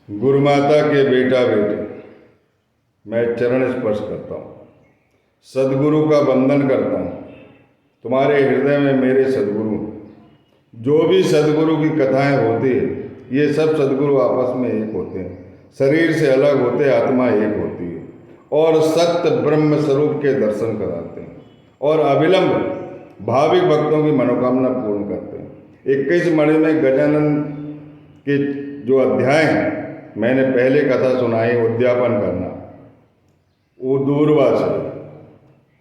गुरु माता के बेटा बेटे, मैं चरण स्पर्श करता हूँ, सदगुरु का वंदन करता हूँ। तुम्हारे हृदय में मेरे सदगुरु, जो भी सदगुरु की कथाएं होती है, ये सब सदगुरु आपस में एक होते हैं, शरीर से अलग होते, आत्मा एक होती है और सत्य ब्रह्म स्वरूप के दर्शन कराते हैं और अविलंब भाविक भक्तों की मनोकामना पूर्ण करते हैं। 21 मणि में गजानन के जो अध्याय हैं, मैंने पहले कथा सुनाई उद्यापन करना, वो दूरवास है।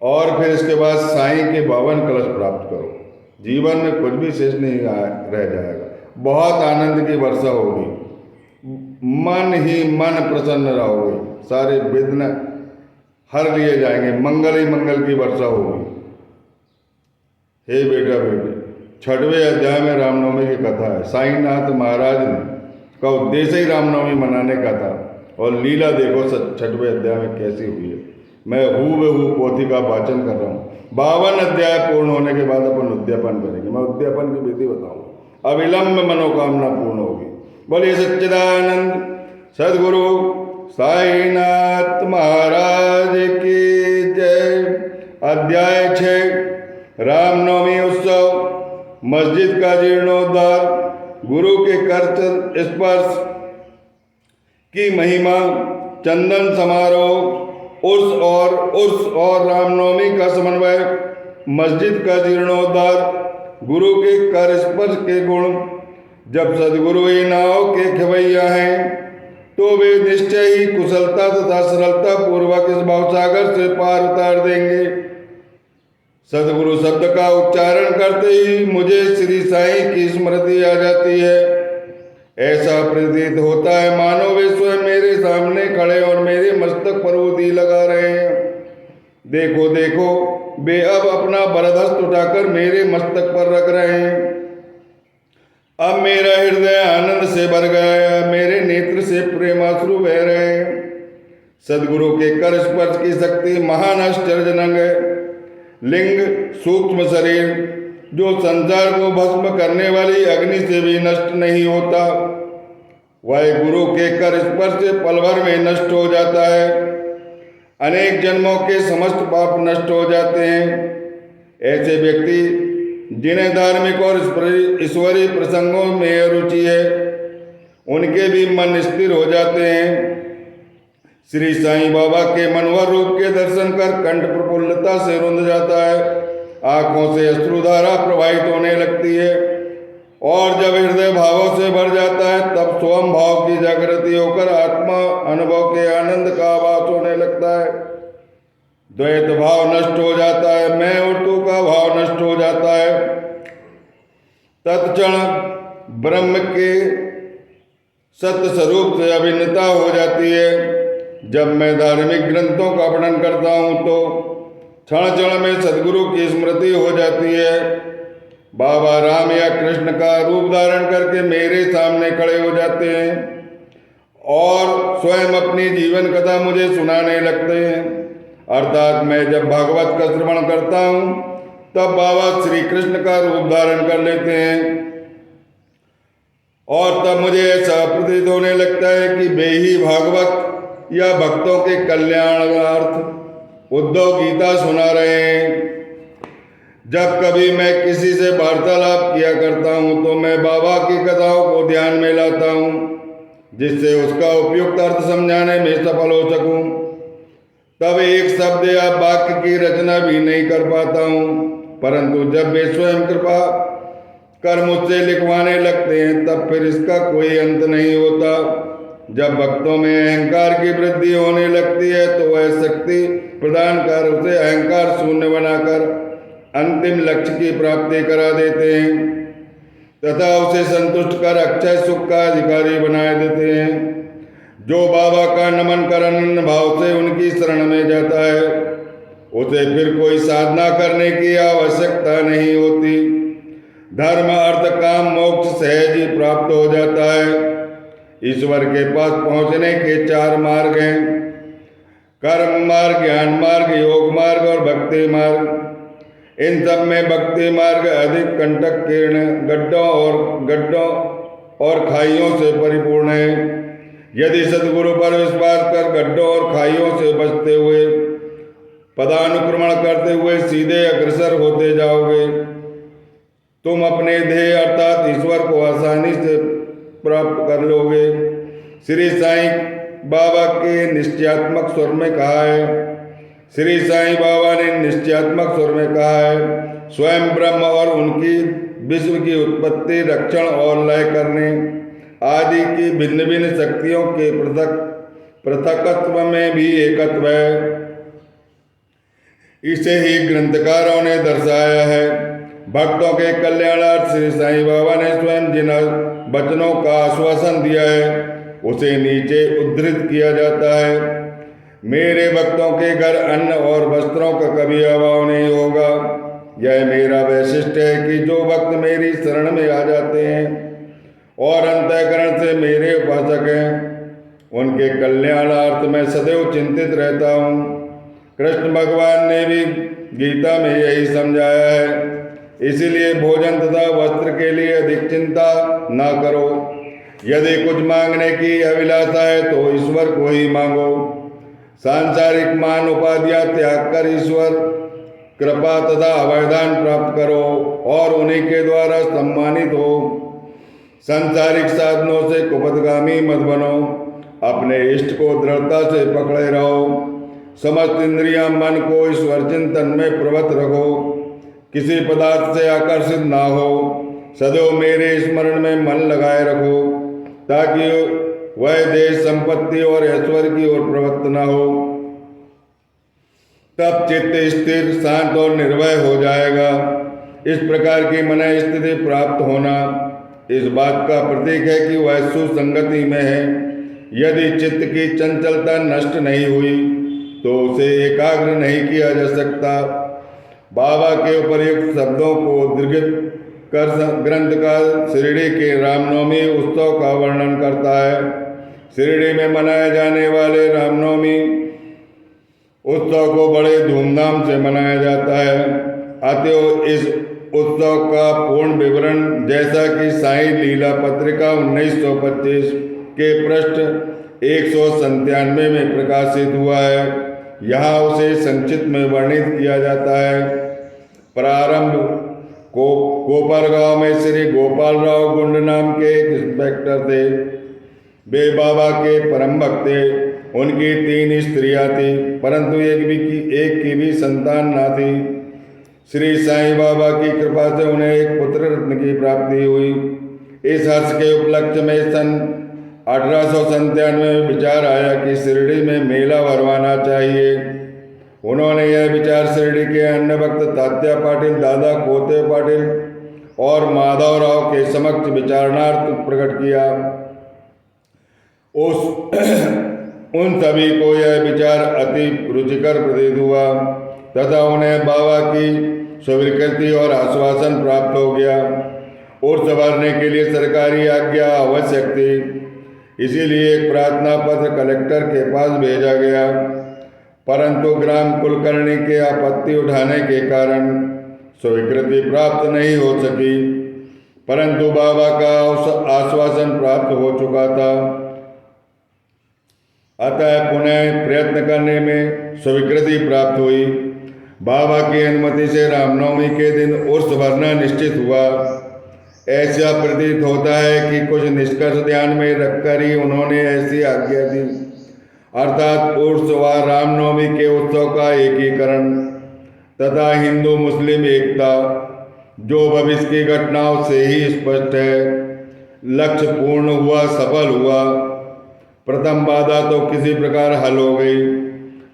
और फिर इसके बाद साईं के 52 कलश प्राप्त करो, जीवन में कुछ भी शेष नहीं रह जाएगा। बहुत आनंद की वर्षा होगी, मन ही मन प्रसन्न रहोगे, सारे विघ्न हर लिए जाएंगे, मंगल ही मंगल की वर्षा होगी। हे बेटा बेटे, 6वें अध्याय में रामनवमी की कथा है। साईनाथ महाराज ने का उद्देश्य ही रामनवमी मनाने का था और लीला देखो 6वें अध्याय में कैसी हुई है। मैं हूबहू पोथी का वाचन कर रहा हूँ। 52 अध्याय पूर्ण होने के बाद अपन उद्यापन करेंगे। मैं उद्यापन की विधि बताऊंगा, अविलंब मनोकामना पूर्ण होगी। बोलिए सच्चिदानंद सदगुरु साईनाथ महाराज की जय। अध्याय 6, रामनवमी उत्सव, मस्जिद का जीर्णोद्धार, गुरु के कर स्पर्श की महिमा, चंदन समारोह, उर्स और रामनवमी का समन्वय, मस्जिद का जीर्णोद्धार, गुरु के कर स्पर्श के गुण। जब सदगुरु ही नाव के खवैया हैं, तो वे निश्चय ही कुशलता तथा सरलता पूर्वक इस भावसागर से पार उतार देंगे। सदगुरु शब्द का उच्चारण करते ही मुझे श्री साईं की स्मृति आ जाती है। ऐसा प्रतीत होता है मानो वे स्वयं मेरे सामने खड़े और मेरे मस्तक पर ऊदी लगा रहे हैं। देखो देखो, वे अब अपना वरदहस्त उठाकर मेरे मस्तक पर रख रहे हैं। अब मेरा हृदय आनंद से भर गया है, मेरे नेत्र से प्रेमाश्रु बह रहे हैं। सदगुरु के कर स्पर्श की शक्ति महान आश्चर्यजनक है। लिंग सूक्ष्म शरीर जो संसार को भस्म करने वाली अग्नि से भी नष्ट नहीं होता, वह गुरु के कर स्पर्श से पल भर में नष्ट हो जाता है। अनेक जन्मों के समस्त पाप नष्ट हो जाते हैं। ऐसे व्यक्ति जिन्हें धार्मिक और ईश्वरीय प्रसंगों में रुचि है, उनके भी मन स्थिर हो जाते हैं। श्री साईं बाबा के मनोहर रूप के दर्शन कर कंठ प्रफुल्लता से रुंध जाता है, आंखों से अश्रुधारा प्रवाहित होने लगती है और जब हृदय भावों से भर जाता है, तब स्वयं भाव की जागृति होकर आत्मा अनुभव के आनंद का आभास होने लगता है। द्वैत भाव नष्ट हो जाता है, मैं और तू का भाव नष्ट हो जाता है। तत्क्षण ब्रह्म के सत्य स्वरूप से अभिन्नता हो जाती है। जब मैं धार्मिक ग्रंथों का पठन करता हूँ तो क्षण क्षण में सदगुरु की स्मृति हो जाती है। बाबा राम या कृष्ण का रूप धारण करके मेरे सामने खड़े हो जाते हैं और स्वयं अपनी जीवन कथा मुझे सुनाने लगते हैं। अर्थात मैं जब भागवत का श्रवण करता हूँ, तब बाबा श्री कृष्ण का रूप धारण कर लेते हैं और तब मुझे ऐसा प्रतीत होने लगता है कि वे ही भागवत या भक्तों के कल्याणार्थ उद्धव गीता सुना रहे हैं। जब कभी मैं किसी से वार्तालाप किया करता हूँ, तो मैं बाबा की कथाओं को ध्यान में लाता हूँ, जिससे उसका उपयुक्त अर्थ समझाने में सफल हो सकूँ। तब एक शब्द या वाक्य की रचना भी नहीं कर पाता हूँ, परंतु जब वे स्वयं कृपा कर मुझसे लिखवाने लगते हैं, तब फिर इसका कोई अंत नहीं होता। जब भक्तों में अहंकार की वृद्धि होने लगती है, तो वह शक्ति प्रदान कर उसे अहंकार शून्य बनाकर अंतिम लक्ष्य की प्राप्ति करा देते हैं तथा उसे संतुष्ट कर अक्षय सुख का अधिकारी बनाए देते हैं। जो बाबा का नमन कर अनन्य भाव से उनकी शरण में जाता है, उसे फिर कोई साधना करने की आवश्यकता नहीं होती। धर्म अर्थ काम मोक्ष सहज ही प्राप्त हो जाता है। ईश्वर के पास पहुंचने के 4 मार्ग हैं: कर्म मार्ग, ज्ञान मार्ग, योग मार्ग और भक्ति मार्ग। इन सब में भक्ति मार्ग अधिक कंटक कीर्ण, गड्ढों और खाइयों से परिपूर्ण है। यदि सदगुरु पर विश्वास कर गड्ढों और खाइयों से बचते हुए पदानुक्रमण करते हुए सीधे अग्रसर होते जाओगे, तुम अपने ध्येय अर्थात ईश्वर को आसानी से प्राप्त कर लोगे। श्री साईं बाबा के निश्चयात्मक स्वर में कहा है, श्री साईं बाबा ने निश्चयात्मक स्वर में कहा है, स्वयं ब्रह्म और उनकी विश्व की उत्पत्ति, रक्षण और लय करने आदि की भिन्न भिन्न शक्तियों के पृथकत्व में भी एकत्व है। इसे ही ग्रंथकारों ने दर्शाया है। भक्तों के कल्याणार्थ श्री साईं बाबा ने स्वयं जिन वचनों का आश्वासन दिया है उसे नीचे उद्धृत किया जाता है। मेरे भक्तों के घर अन्न और वस्त्रों का कभी अभाव नहीं होगा। यह मेरा वैशिष्ट्य है कि जो भक्त मेरी शरण में आ जाते हैं और अंतःकरण से मेरे उपासक हैं, उनके कल्याणार्थ मैं सदैव चिंतित रहता हूँ। कृष्ण भगवान ने भी गीता में यही समझाया है। इसीलिए भोजन तथा वस्त्र के लिए अधिक चिंता ना करो। यदि कुछ मांगने की अभिलाषा है तो ईश्वर को ही मांगो। सांसारिक मान उपाधियां त्याग कर ईश्वर कृपा तथा अवैधान प्राप्त करो और उन्हीं के द्वारा सम्मानित हो। सांसारिक साधनों से कुपथगामी मत बनो। अपने इष्ट को दृढ़ता से पकड़े रहो। समस्त इंद्रियां मन को ईश्वर चिंतन में प्रवृत्त रखो। किसी पदार्थ से आकर्षित ना हो। सदैव मेरे स्मरण में मन लगाए रखो ताकि वह देश संपत्ति और ऐश्वर्य की ओर प्रवृत्त न हो। तब चित्त स्थिर, शांत और निर्भय हो जाएगा। इस प्रकार की मन स्थिति प्राप्त होना इस बात का प्रतीक है कि वह सुसंगति में है। यदि चित्त की चंचलता नष्ट नहीं हुई तो उसे एकाग्र नहीं किया जा सकता। बाबा के उपर्युक्त शब्दों को उद्धृत कर ग्रंथकार शिरडी के रामनवमी उत्सव का वर्णन करता है। शिरडी में मनाए जाने वाले रामनवमी उत्सव को बड़े धूमधाम से मनाया जाता है। अतएव इस उत्सव का पूर्ण विवरण जैसा कि साईं लीला पत्रिका 1925 के पृष्ठ 197 में प्रकाशित हुआ है, यहाँ उसे संक्षिप्त में वर्णित किया जाता है। प्रारंभ कोपर गांव में श्री गोपाल राव गुंड नाम के एक इंस्पेक्टर थे। वे बाबा के परम भक्त थे। उनकी 3 स्त्रियां थी परंतु एक की भी संतान न थी। श्री साईं बाबा की कृपा से उन्हें एक पुत्र रत्न की प्राप्ति हुई। इस हर्ष के उपलक्ष्य में सन 1897 में विचार आया कि शिरडी में मेला भरवाना चाहिए। उन्होंने यह विचार शिरडी के अन्य भक्त तात्या पाटिल, दादा कोते पाटिल और माधवराव के समक्ष विचारणार्थ प्रकट किया। उन सभी को यह विचार अति रुचिकर प्रतीत हुआ तथा उन्हें बाबा की स्वीकृति और आश्वासन प्राप्त हो गया। उर्स भरने के लिए सरकारी आज्ञा आवश्यक थी, इसीलिए एक प्रार्थना पत्र कलेक्टर के पास भेजा गया, परंतु ग्राम कुलकर्णी के आपत्ति उठाने के कारण स्वीकृति प्राप्त नहीं हो सकी। परंतु बाबा का आश्वासन प्राप्त हो चुका था, अतः पुनः प्रयत्न करने में स्वीकृति प्राप्त हुई। बाबा की अनुमति से रामनवमी के दिन उर्स भरना निश्चित हुआ। ऐसा प्रतीत होता है कि कुछ निष्कर्ष ध्यान में रखकर ही उन्होंने ऐसी आज्ञा दी, अर्थात उर्स व रामनवमी के उत्सव का एकीकरण तथा हिंदू मुस्लिम एकता, जो भविष्य की घटनाओं से ही स्पष्ट है। लक्ष्य पूर्ण हुआ, सफल हुआ। प्रथम बाधा तो किसी प्रकार हल हो गई।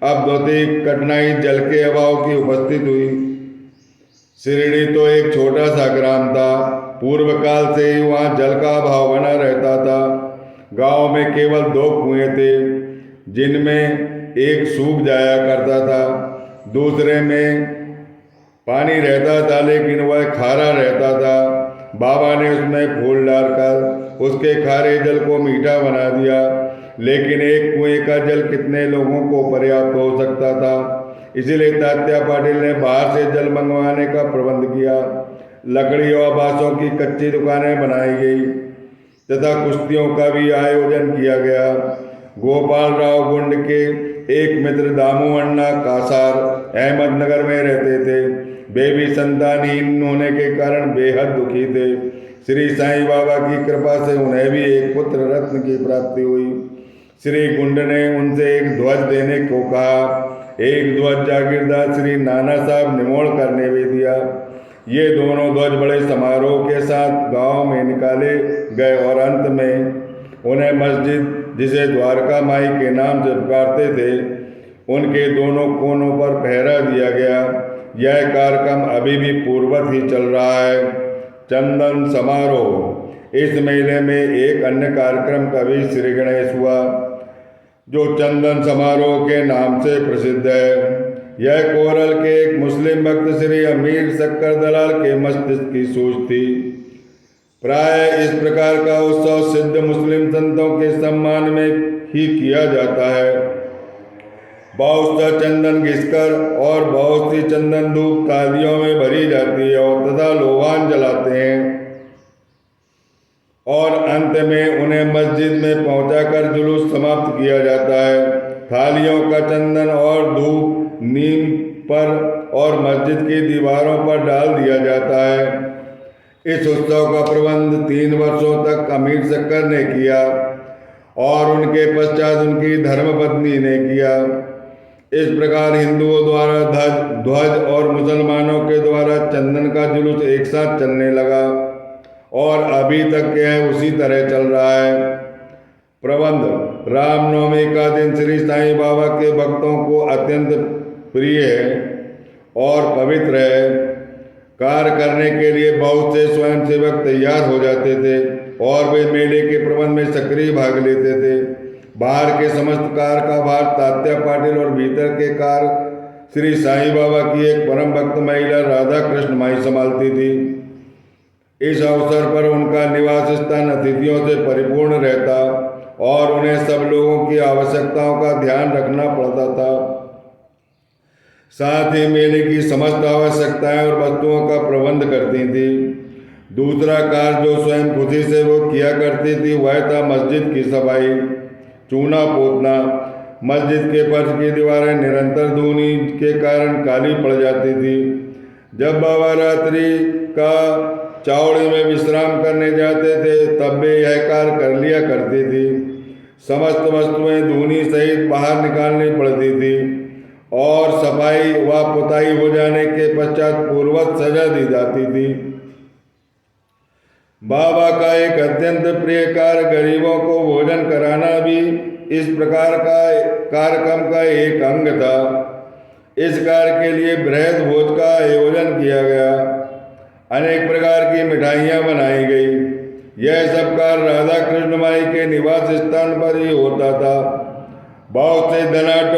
अब द्वितीय कठिनाई जल के अभाव की उपस्थित हुई। शिरडी तो एक छोटा सा ग्राम था। पूर्व काल से ही वहाँ जल का अभाव बना रहता था। गांव में केवल 2 कुएं थे, जिनमें एक सूख जाया करता था, दूसरे में पानी रहता था लेकिन वह खारा रहता था। बाबा ने उसमें फूल डालकर उसके खारे जल को मीठा बना दिया, लेकिन एक कुएं का जल कितने लोगों को पर्याप्त हो सकता था। इसीलिए तात्या पाटिल ने बाहर से जल मंगवाने का प्रबंध किया। लकड़ी और बांसों की कच्ची दुकानें बनाई गई तथा कुश्तियों का भी आयोजन किया गया। गोपाल राव गुंड के एक मित्र दामू अण्णा कासार अहमदनगर में रहते थे। वे भी संतानहीन होने के कारण बेहद दुखी थे। श्री साईं बाबा की कृपा से उन्हें भी एक पुत्र रत्न की प्राप्ति हुई। श्री गुंड ने उनसे एक ध्वज देने को कहा। एक ध्वज जागीरदार श्री नाना साहब निमोणकर ने भी दिया। ये दोनों ध्वज बड़े समारोह के साथ गांव में निकाले गए और अंत में उन्हें मस्जिद, जिसे द्वारका माई के नाम से पुकारते थे, उनके दोनों कोनों पर पहरा दिया गया। यह कार्यक्रम अभी भी पूर्ववत ही चल रहा है। चंदन समारोह। इस मेले में एक अन्य कार्यक्रम का भी श्री गणेश हुआ, जो चंदन समारोह के नाम से प्रसिद्ध है। यह कोरल के एक मुस्लिम भक्त श्री अमीर शक्कर दलाल के मस्तिष्क की सोच थी। प्राय इस प्रकार का उत्सव सिद्ध मुस्लिम संतों के सम्मान में ही किया जाता है। बहुत सा चंदन घिसकर और बहुत सी चंदन धूप थालियों में भरी जाती है और तथा लोहान जलाते हैं और अंत में उन्हें मस्जिद में पहुंचाकर जुलूस समाप्त किया जाता है। थालियों का चंदन और धूप नीम पर और मस्जिद की दीवारों पर डाल दिया जाता है। इस उत्सव का प्रबंध 3 वर्षों तक अमीर शक्कर ने किया और उनके पश्चात उनकी धर्मपत्नी ने किया। इस प्रकार हिंदुओं द्वारा ध्वज और मुसलमानों के द्वारा चंदन का जुलूस एक साथ चलने लगा और अभी तक यह उसी तरह चल रहा है। प्रबंध। रामनवमी का दिन श्री साईं बाबा के भक्तों को अत्यंत प्रिय है और पवित्र है। कार्य करने के लिए बहुत से स्वयंसेवक तैयार हो जाते थे और वे मेले के प्रबंध में सक्रिय भाग लेते थे। बाहर के समस्त कार्य का भार तात्या पाटिल और भीतर के कार्य श्री साईं बाबा की एक परम भक्त महिला राधा कृष्ण माई संभालती थी। इस अवसर पर उनका निवास स्थान अतिथियों से परिपूर्ण रहता और उन्हें सब लोगों की आवश्यकताओं का ध्यान रखना पड़ता था। साथ ही मेले की समस्त आवश्यकताएं और वस्तुओं का प्रबंध करती थी। दूसरा कार्य जो स्वयं खुशी से वो किया करती थी वह था मस्जिद की सफाई, चूना पोतना। मस्जिद के फर्श की दीवारें निरंतर धूनी के कारण काली पड़ जाती थी। जब बाबा रात्रि का चावड़ी में विश्राम करने जाते थे तब वे यह कार्य कर लिया करती थी। समस्त वस्तुएं धूनी सहित बाहर निकालनी पड़ती थी और सफाई व पुताई हो जाने के पश्चात पूर्ववत सजा दी जाती थी। बाबा का एक अत्यंत प्रिय कार्य गरीबों को भोजन कराना भी इस प्रकार का कार्यक्रम का एक अंग था। इस कार्य के लिए बृहद भोज का आयोजन किया गया। अनेक प्रकार की मिठाइयाँ बनाई गई। यह सब कार्य राधा कृष्ण माई के निवास स्थान पर ही होता था। बहुत से धनाढ्य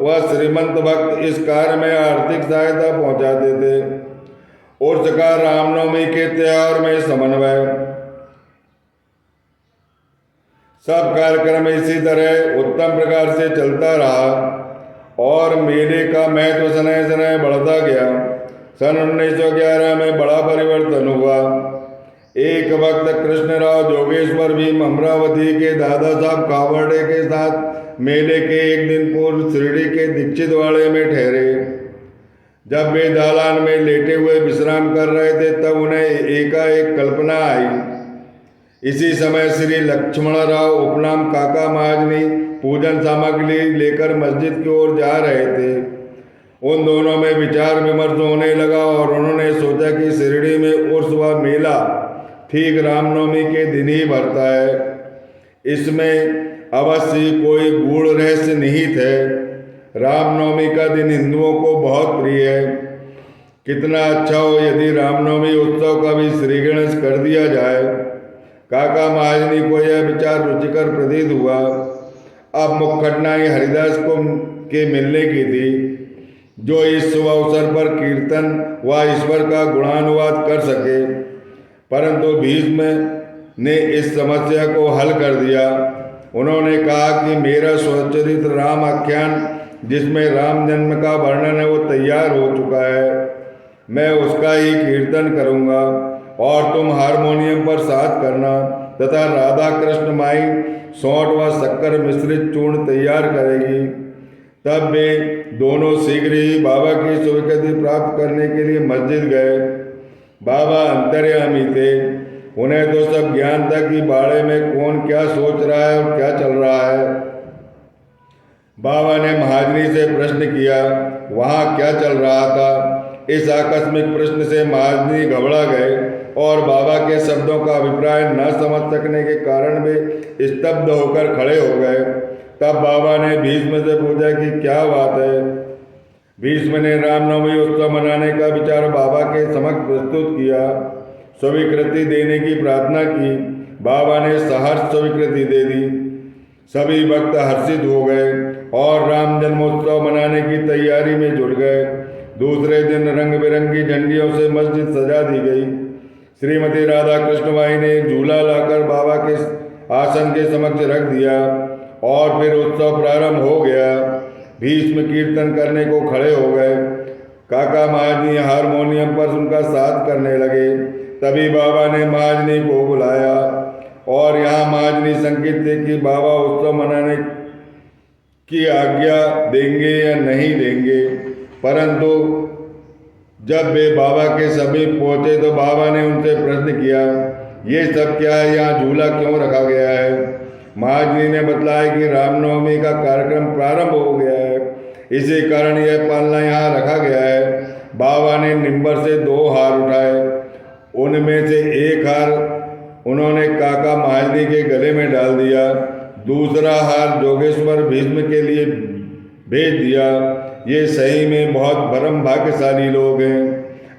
व श्रीमंत भक्त इस कार्य में आर्थिक सहायता पहुंचाते थे। उर्स का रामनवमी के त्योहार में समन्वय। सब कार्यक्रम इसी तरह उत्तम प्रकार से चलता रहा और मेले का महत्व सनय सनय बढ़ता गया। सन 1911 में बड़ा परिवर्तन हुआ। एक वक्त कृष्णराव जोगेश्वर भी अमरावती के दादा साहब कावड़े के साथ मेले के एक दिन पूर्व शिरडी के दीक्षित वाड़े में ठहरे। जब वे दालान में लेटे हुए विश्राम कर रहे थे तब उन्हें एकाएक कल्पना आई। इसी समय श्री लक्ष्मणराव उपनाम काका महाजनी पूजन सामग्री लेकर मस्जिद की ओर जा रहे थे। उन दोनों में विचार विमर्श होने लगा और उन्होंने सोचा कि शिरडी में उर्स व मेला ठीक रामनवमी के दिन ही भरता है। इसमें अवश्य कोई गूढ़ रहस्य निहित है। रामनवमी का दिन हिंदुओं को बहुत प्रिय है। कितना अच्छा हो यदि रामनवमी उत्सव का भी श्री गणेश कर दिया जाए। काका महाजनी को यह विचार रुचिकर प्रतीत हुआ। अब मुख्य कठिनाई हरिदास को के मिलने की थी, जो इस शुभ अवसर पर कीर्तन व ईश्वर का गुणानुवाद कर सके। परंतु भीष्म ने इस समस्या को हल कर दिया। उन्होंने कहा कि मेरा स्वचरित राम आख्यान, जिसमें राम जन्म का वर्णन है, वो तैयार हो चुका है। मैं उसका ही कीर्तन करूँगा और तुम हारमोनियम पर साथ करना। तथा राधा कृष्ण माई सौंठ व शक्कर मिश्रित चूर्ण तैयार करेगी। तब वे दोनों शीघ्र ही बाबा की स्वीकृति प्राप्त करने के लिए मस्जिद गए। बाबा अंतर्यामी थे, उन्हें तो सब ज्ञान था कि बाड़े में कौन क्या सोच रहा है और क्या चल रहा है। बाबा ने महाजनी से प्रश्न किया, वहाँ क्या चल रहा था। इस आकस्मिक प्रश्न से महाजनी घबरा गए और बाबा के शब्दों का अभिप्राय न समझ सकने के कारण वे स्तब्ध होकर खड़े हो गए। तब बाबा ने भीष्म से पूछा कि क्या बात है। भीष्म ने रामनवमी उत्सव मनाने का विचार बाबा के समक्ष प्रस्तुत किया, स्वीकृति देने की प्रार्थना की। बाबा ने सहर्ष स्वीकृति दे दी। सभी भक्त हर्षित हो गए और राम जन्मोत्सव मनाने की तैयारी में जुट गए। दूसरे दिन रंग बिरंगी झंडियों से मस्जिद सजा दी गई। श्रीमती राधा कृष्णबाई ने एक झूला लाकर बाबा के आसन के समक्ष रख दिया और फिर उत्सव प्रारंभ हो गया। भीष्म कीर्तन करने को खड़े हो गए। काका महाजनी हारमोनियम पर उनका साथ करने लगे। तभी बाबा ने महाजनी को बुलाया और यहाँ महाजनी संकेत थे कि बाबा उत्सव मनाने की आज्ञा देंगे या नहीं देंगे। परंतु जब वे बाबा के समीप पहुँचे तो बाबा ने उनसे प्रश्न किया, ये सब क्या है, यहाँ झूला क्यों रखा गया है। महाजनी ने बतलाया कि रामनवमी का कार्यक्रम प्रारंभ हो गया है, इसी कारण यह पालना यहाँ रखा गया है। बाबा ने निम्बर से 2 हार उठाए। उनमें से एक हार उन्होंने काका महाजनी के गले में डाल दिया, दूसरा हार जोगेश्वर भीष्म के लिए भेज दिया। ये सही में बहुत परम भाग्यशाली लोग हैं।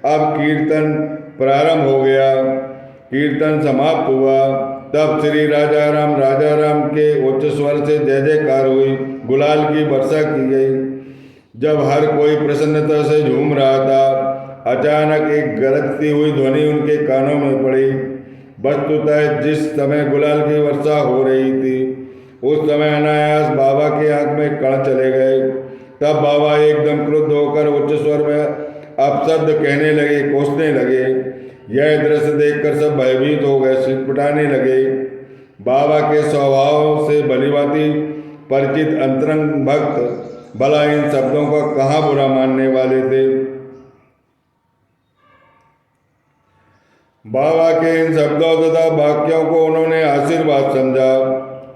अब कीर्तन प्रारंभ हो गया। कीर्तन समाप्त हुआ। तब श्री राजा राम के उच्च स्वर से जय जयकार हुई, गुलाल की वर्षा की गई। जब हर कोई प्रसन्नता से झूम रहा था, अचानक एक गरजती हुई ध्वनि उनके कानों में पड़ी। वस्तुतः जिस समय गुलाल की वर्षा हो रही थी उस समय अनायास बाबा के आंख में कण चले गए। तब बाबा एकदम क्रुद्ध होकर उच्च स्वर में अपशब्द कहने लगे, कोसने लगे। यह दृश्य देखकर सब भयभीत हो गए, सिटपटाने लगे। बाबा के स्वभाव से भलीभांति परिचित अंतरंग भक्त भला इन शब्दों का कहाँ बुरा मानने वाले थे। बाबा के इन शब्दों तथा वाक्यों को उन्होंने आशीर्वाद समझा।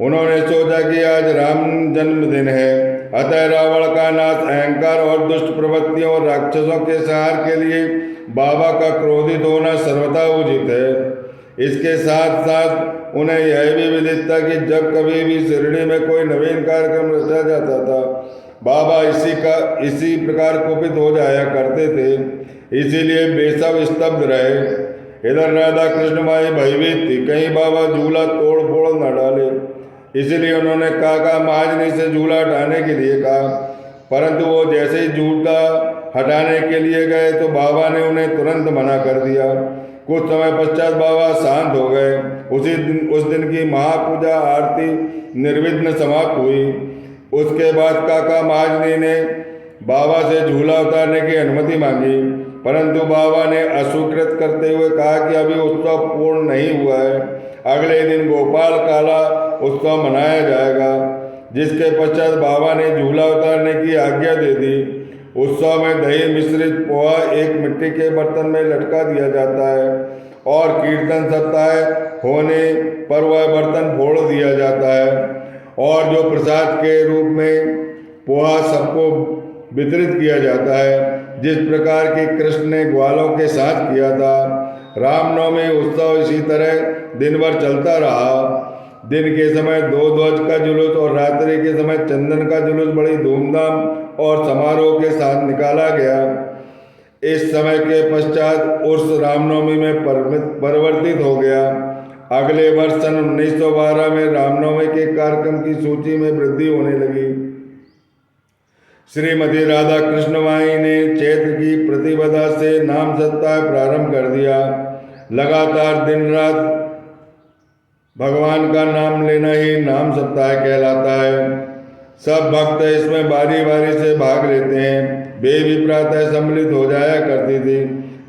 उन्होंने सोचा कि आज राम जन्मदिन है, अतः रावण का नाश, अहंकार और दुष्ट प्रवृत्तियों और राक्षसों के संहार के लिए बाबा का क्रोधित होना सर्वथा उचित है। इसके साथ साथ उन्हें यह भी विदित था कि जब कभी भी शिरडी में कोई नवीन कार्यक्रम रचा जाता था, बाबा इसी प्रकार कुपित हो जाया करते थे। इसीलिए वे सब स्तब्ध रहे। इधर राधा कृष्णबाई भयभीत थी, कहीं बाबा झूला तोड़ फोड़ न डाले। इसलिए उन्होंने काका महाजनी से झूला हटाने के लिए कहा, परंतु वो जैसे ही झूला हटाने के लिए गए तो बाबा ने उन्हें तुरंत मना कर दिया। कुछ समय पश्चात बाबा शांत हो गए। उस दिन की महापूजा आरती निर्विघ्न समाप्त हुई। उसके बाद काका महाजनी ने बाबा से झूला उतारने की अनुमति मांगी, परंतु बाबा ने अस्वीकृत करते हुए कहा कि अभी उत्सव पूर्ण नहीं हुआ है, अगले दिन गोपाल काला उत्सव मनाया जाएगा। जिसके पश्चात बाबा ने झूला उतारने की आज्ञा दे दी। उत्सव में दही मिश्रित पोहा एक मिट्टी के बर्तन में लटका दिया जाता है और कीर्तन सप्ताह होने पर वह बर्तन फोड़ दिया जाता है और जो प्रसाद के रूप में पोहा सबको वितरित किया जाता है, जिस प्रकार की कृष्ण ने ग्वालों के साथ किया था। रामनवमी उत्सव इसी तरह दिन भर चलता रहा। दिन के समय 2 ध्वज का जुलूस और रात्रि के समय चंदन का जुलूस बड़ी धूमधाम और समारोह के साथ निकाला गया। इस समय के पश्चात उर्स रामनवमी में परिवर्तित हो गया। अगले वर्ष सन 1912 में रामनवमी के कार्यक्रम की सूची में वृद्धि होने लगी। श्रीमती राधा कृष्णबाई ने चैत्र की प्रतिपदा से नाम सप्ताह प्रारंभ कर दिया। लगातार दिन रात भगवान का नाम लेना ही नाम सप्ताह कहलाता है। सब भक्त इसमें बारी बारी से भाग लेते हैं। वे भी प्रातः सम्मिलित हो जाया करती थी।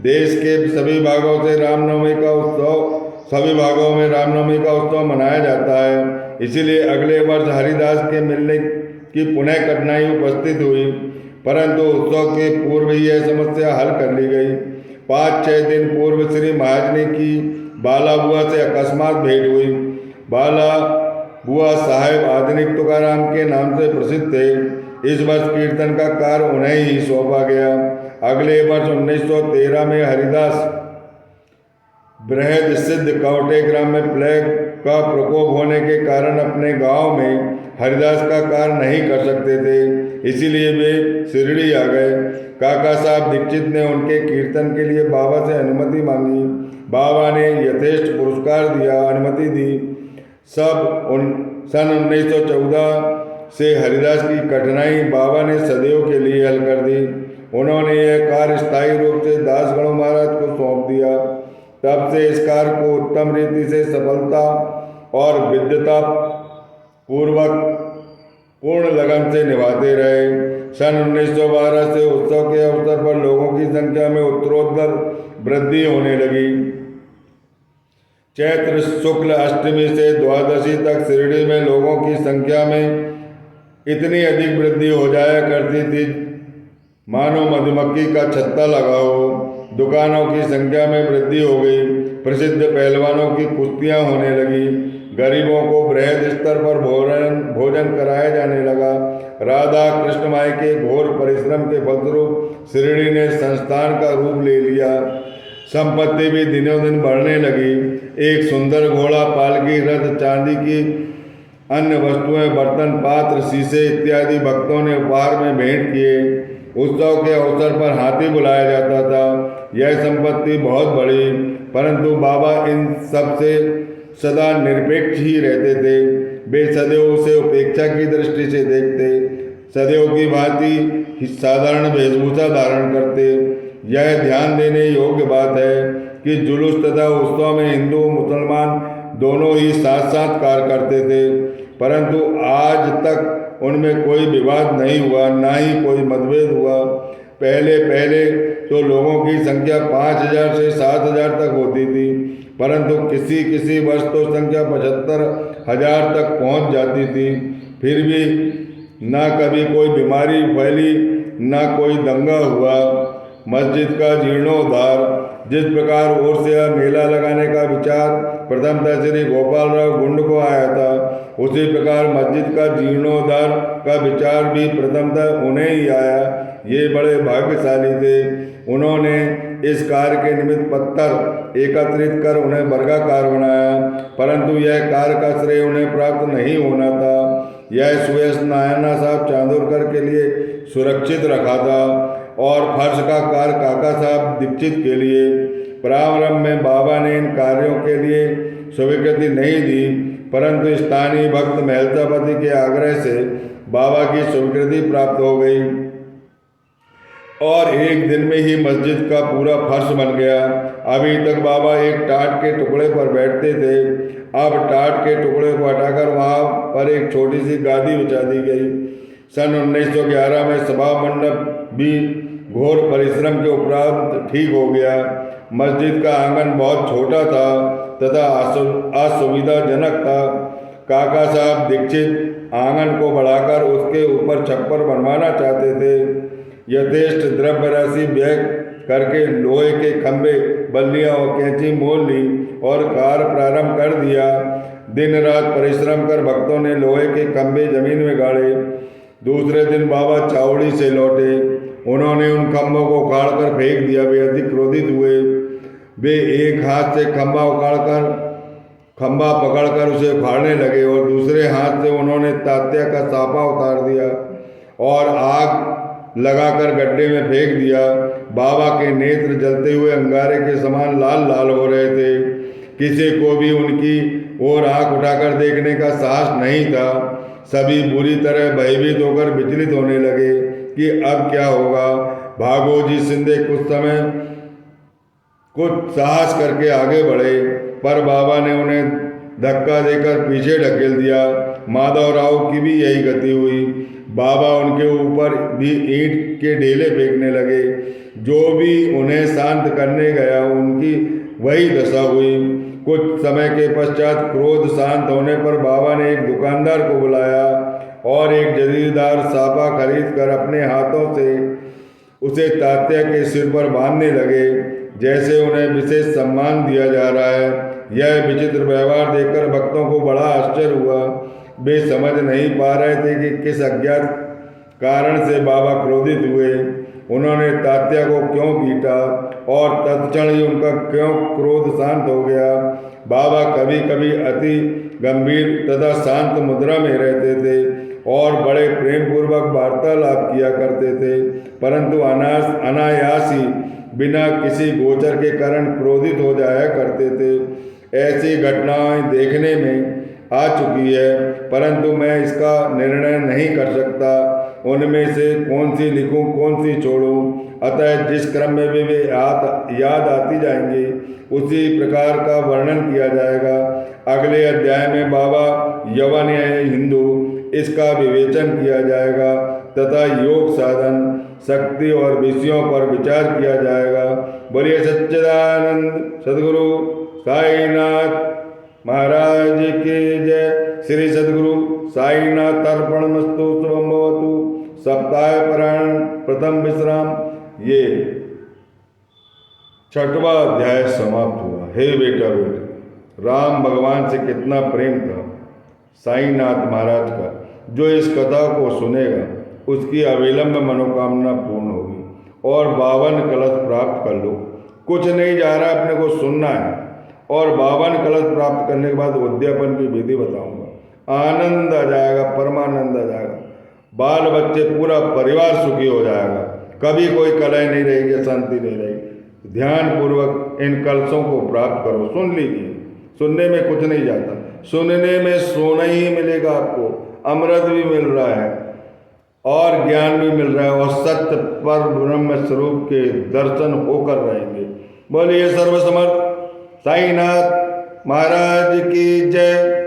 देश के सभी भागों से रामनवमी का उत्सव सभी भागों में रामनवमी का उत्सव मनाया जाता है। इसीलिए अगले वर्ष हरिदास के मिलने की पुनः कठिनाई उपस्थित हुई, परंतु उत्सव के पूर्व ही यह समस्या हल कर ली गई। 5-6 दिन पूर्व श्री महाजनी की बाला बुआ से अकस्मात भेंट हुई। बाला बुआ साहेब आधुनिक तुकाराम के नाम से प्रसिद्ध थे। इस वर्ष कीर्तन का कार्य उन्हें ही सौंपा गया। अगले वर्ष 1913 में हरिदास बृहद सिद्ध कवटे ग्राम में प्लेग का प्रकोप होने के कारण अपने गांव में हरिदास का कार्य नहीं कर सकते थे, इसीलिए वे शिरडी आ गए। काका साहब दीक्षित ने उनके कीर्तन के लिए बाबा से अनुमति मांगी। बाबा ने यथेष्ट पुरस्कार दिया, अनुमति दी। सन 1914 से हरिदास की कठिनाई बाबा ने सदैव के लिए हल कर दी। उन्होंने यह कार्य स्थायी रूप से दासगणु महाराज को सौंप दिया। तब से इस कार्य को उत्तम रीति से सफलता और विद्वता पूर्वक पूर्ण लगन से निभाते रहे। सन 1912 से उत्सव के अवसर पर लोगों की संख्या में उत्तरोत्तर वृद्धि होने लगी। चैत्र शुक्ल अष्टमी से द्वादशी तक शिरडी में लोगों की संख्या में इतनी अधिक वृद्धि हो जाया करती थी मानो मधुमक्खी का छत्ता लगा हो। दुकानों की संख्या में वृद्धि हो गई। प्रसिद्ध पहलवानों की कुश्तियां होने लगी। गरीबों को बृहद स्तर पर भोजन कराया जाने लगा। राधा कृष्ण माई के घोर परिश्रम के फलस्वरूप शिरडी ने संस्थान का रूप ले लिया। संपत्ति भी दिनों दिन बढ़ने लगी। एक सुंदर घोड़ा, पालकी, रथ, चांदी की अन्य वस्तुएं, बर्तन, पात्र, शीशे इत्यादि भक्तों ने उपहार में भेंट किए। उत्सव के अवसर पर हाथी बुलाया जाता था। यह संपत्ति बहुत बड़ी, परंतु बाबा इन सब से सदा निरपेक्ष ही रहते थे। वे सदैव उसे उपेक्षा की दृष्टि से देखते, सदैव की भांति साधारण वेशभूषा धारण करते। यह ध्यान देने योग्य बात है कि जुलूस तथा उत्सव में हिंदू मुसलमान दोनों ही साथ साथ कार्य करते थे, परंतु आज तक उनमें कोई विवाद नहीं हुआ, ना ही कोई मतभेद हुआ। पहले तो लोगों की संख्या 5000 से 7000 तक होती थी, परंतु किसी वर्ष तो संख्या 75,000 तक पहुंच जाती थी। फिर भी ना कभी कोई बीमारी फैली, ना कोई दंगा हुआ। मस्जिद का जीर्णोद्धार, जिस प्रकार ओरसिया मेला लगाने का विचार प्रथमतः श्री गोपालराव गुंड को आया था, उसी प्रकार मस्जिद का जीर्णोद्धार का विचार भी प्रथमतः उन्हें ही आया। ये बड़े भाग्यशाली थे। उन्होंने इस कार्य के निमित्त पत्थर एकत्रित कर उन्हें वर्गाकार बनाया, परंतु यह कार्य का श्रेय उन्हें प्राप्त नहीं होना था। यह सुयश नारायण साहब चांदोरकर के लिए सुरक्षित रखा था और फर्श का कार्य काका साहब दीक्षित के लिए। प्रारंभ में बाबा ने इन कार्यों के लिए स्वीकृति नहीं दी, परंतु स्थानीय भक्त मेहतापति के आग्रह से बाबा की स्वीकृति प्राप्त हो गई और एक दिन में ही मस्जिद का पूरा फर्श बन गया। अभी तक बाबा एक टाट के टुकड़े पर बैठते थे, अब टाट के टुकड़े को हटाकर वहाँ पर एक छोटी सी गादी बिछा दी गई। सन 1911 में सभा मंडप भी घोर परिश्रम के उपरांत ठीक हो गया। मस्जिद का आंगन बहुत छोटा था तथा असुविधाजनक था। काका साहब दीक्षित आंगन को बढ़ाकर उसके ऊपर छप्पर बनवाना चाहते थे। यथेष्ट द्रव्य राशि व्यय करके लोहे के खंभे, बल्लियां और कैंची मोल ली और कार्य प्रारंभ कर दिया। दिन रात परिश्रम कर भक्तों ने लोहे के खंभे जमीन में गाड़े। दूसरे दिन बाबा चावड़ी से लौटे। उन्होंने उन खंभों को उखाड़कर फेंक दिया। वे अधिक क्रोधित हुए। वे एक हाथ से खंभा पकड़कर उसे उखाड़ने लगे और दूसरे हाथ से उन्होंने तात्या का साफा उतार दिया और आग लगाकर गड्ढे में फेंक दिया। बाबा के नेत्र जलते हुए अंगारे के समान लाल लाल हो रहे थे। किसी को भी उनकी ओर आंख उठाकर देखने का साहस नहीं था। सभी बुरी तरह भयभीत होकर विचलित होने लगे कि अब क्या होगा। भागोजी शिंदे कुछ साहस करके आगे बढ़े, पर बाबा ने उन्हें धक्का देकर पीछे ढकेल दिया। माधवराव की भी यही गति हुई। बाबा उनके ऊपर भी ईंट के ढेले फेंकने लगे। जो भी उन्हें शांत करने गया उनकी वही दशा हुई। कुछ समय के पश्चात क्रोध शांत होने पर बाबा ने एक दुकानदार को बुलाया और एक जदीदार साफा खरीद कर अपने हाथों से उसे तात्या के सिर पर बांधने लगे, जैसे उन्हें विशेष सम्मान दिया जा रहा है। यह विचित्र व्यवहार देखकर भक्तों को बड़ा आश्चर्य हुआ। वे समझ नहीं पा रहे थे कि किस अज्ञात कारण से बाबा क्रोधित हुए, उन्होंने तात्या को क्यों पीटा और तत्क्षण ही उनका क्यों क्रोध शांत हो गया। बाबा कभी कभी अति गंभीर तथा शांत मुद्रा में रहते थे और बड़े प्रेम पूर्वक वार्तालाप किया करते थे, परंतु अनायास ही बिना किसी गोचर के कारण क्रोधित हो जाया करते थे। ऐसी घटनाएं देखने में आ चुकी है, परंतु मैं इसका निर्णय नहीं कर सकता, उनमें से कौन सी लिखूं कौन सी छोड़ूं। अतः जिस क्रम में भी वे याद आती जाएंगी उसी प्रकार का वर्णन किया जाएगा। अगले अध्याय में बाबा यवन है हिंदू इसका विवेचन किया जाएगा तथा योग साधन शक्ति और विषयों पर विचार किया जाएगा। बोलिए सच्चिदानंद सद्गुरु साईनाथ महाराज की जय। श्री सद्गुरु साईनाथ अर्पणमस्तु। शुभम भवतु। सप्ताह पारायण प्रथम विश्राम। ये 6वां अध्याय समाप्त हुआ। हे बेटा राम भगवान से कितना प्रेम था साईनाथ महाराज का। जो इस कथा को सुनेगा उसकी अविलंब मनोकामना पूर्ण होगी और 52 कलश प्राप्त कर लो। कुछ नहीं जा रहा, अपने को सुनना है और 52 कलश प्राप्त करने के बाद उद्यापन की विधि बताऊंगा। आनंद आ जाएगा, परमानंद आ जाएगा, बाल बच्चे पूरा परिवार सुखी हो जाएगा, कभी कोई कलह नहीं रहेगी, शांति नहीं रहेगी। ध्यान पूर्वक इन कलशों को प्राप्त करो। सुन लीजिए, सुनने में कुछ नहीं जाता, सुनने में सोना ही मिलेगा आपको, अमृत भी मिल रहा है और ज्ञान भी मिल रहा है और सत्य पर ब्रह्म स्वरूप के दर्शन होकर रहेंगे। बोलिए सर्वसमर्थ साईनाथ महाराज की जय।